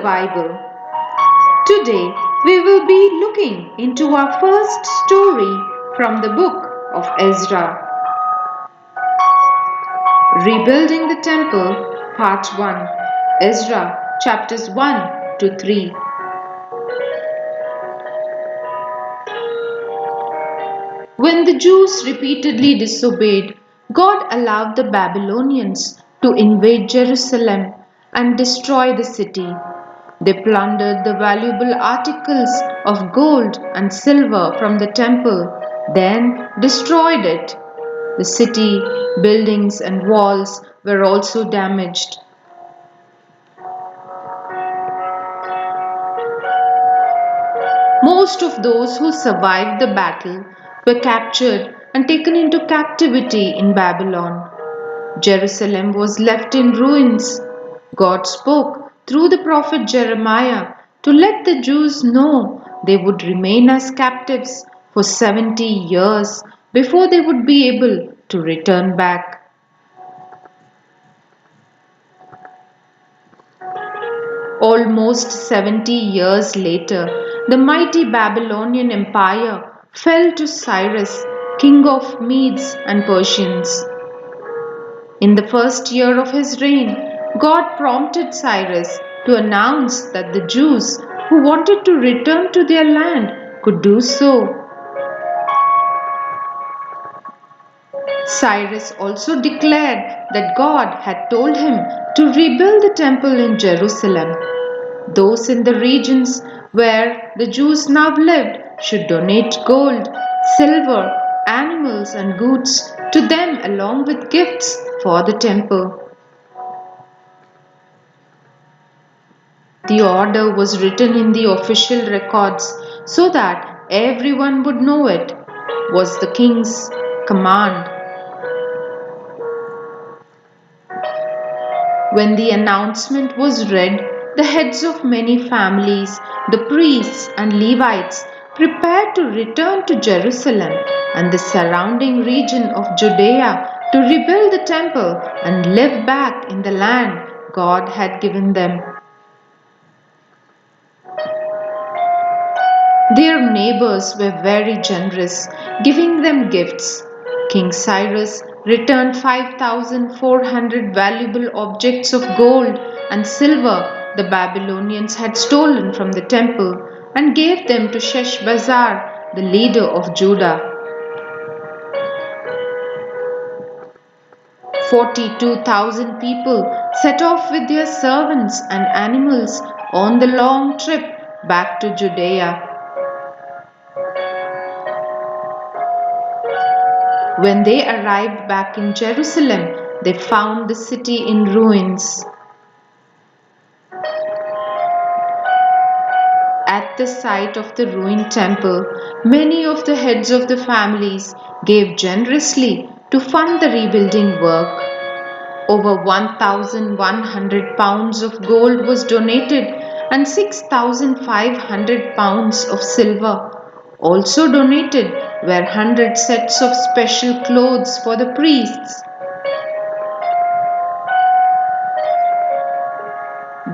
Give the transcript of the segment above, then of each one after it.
Bible. Today we will be looking into our first story from the book of Ezra. Rebuilding the Temple, Part 1, Ezra chapters 1 to 3. When the Jews repeatedly disobeyed, God allowed the Babylonians to invade Jerusalem and destroy the city. They plundered the valuable articles of gold and silver from the temple, then destroyed it. The city, buildings and walls were also damaged. Most of those who survived the battle were captured and taken into captivity in Babylon. Jerusalem was left in ruins. God spoke through the prophet Jeremiah to let the Jews know they would remain as captives for 70 years before they would be able to return back. Almost 70 years later, the mighty Babylonian Empire fell to Cyrus, king of Medes and Persians. In the first year of his reign, God prompted Cyrus to announce that the Jews who wanted to return to their land could do so. Cyrus also declared that God had told him to rebuild the temple in Jerusalem. Those in the regions where the Jews now lived should donate gold, silver, animals and goods to them along with gifts for the temple. The order was written in the official records so that everyone would know it was the king's command. When the announcement was read, the heads of many families, the priests and Levites, prepared to return to Jerusalem and the surrounding region of Judea to rebuild the temple and live back in the land God had given them. Their neighbors were very generous, giving them gifts. King Cyrus returned 5,400 valuable objects of gold and silver the Babylonians had stolen from the temple and gave them to Sheshbazzar, the leader of Judah. 42,000 people set off with their servants and animals on the long trip back to Judea. When they arrived back in Jerusalem, they found the city in ruins. At the site of the ruined temple, many of the heads of the families gave generously to fund the rebuilding work. Over 1,100 pounds of gold was donated and 6,500 pounds of silver. Also donated were 100 sets of special clothes for the priests.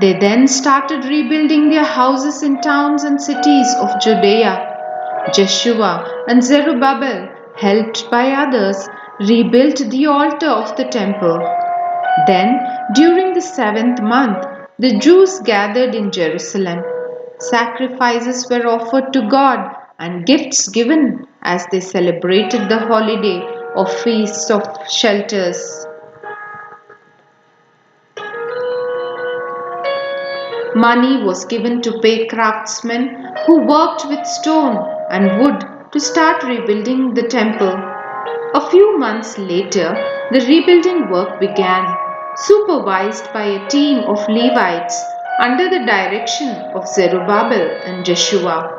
They then started rebuilding their houses in towns and cities of Judea. Joshua and Zerubabbel, helped by others, rebuilt the altar of the temple. Then, during the 7th month, the Jews gathered in Jerusalem. Sacrifices were offered to God and gifts given as they celebrated the holiday of Feasts of Shelters. Money was given to pay craftsmen who worked with stone and wood to start rebuilding the temple. A few months later, the rebuilding work began, supervised by a team of Levites under the direction of Zerubabbel and Joshua.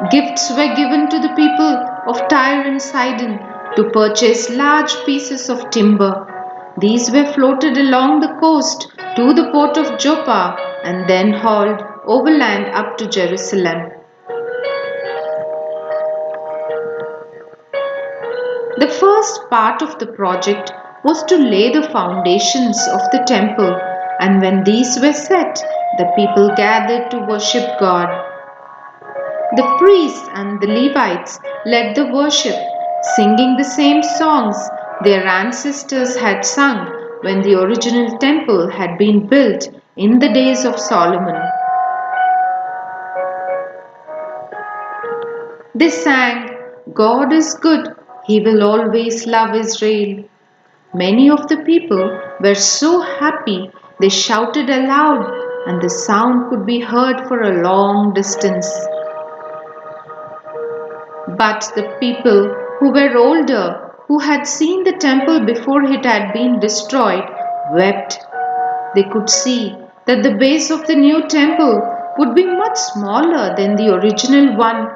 Gifts were given to the people of Tyre and Sidon to purchase large pieces of timber. These were floated along the coast to the port of Joppa and then hauled overland up to Jerusalem. The first part of the project was to lay the foundations of the temple, and when these were set, the people gathered to worship God. The priests and the Levites led the worship, singing the same songs their ancestors had sung when the original temple had been built in the days of Solomon. They sang, "God is good, He will always love Israel." Many of the people were so happy they shouted aloud, and the sound could be heard for a long distance. But the people who were older, who had seen the temple before it had been destroyed, wept. They could see that the base of the new temple would be much smaller than the original one.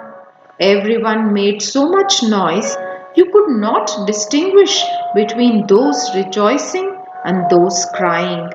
Everyone made so much noise you could not distinguish between those rejoicing and those crying.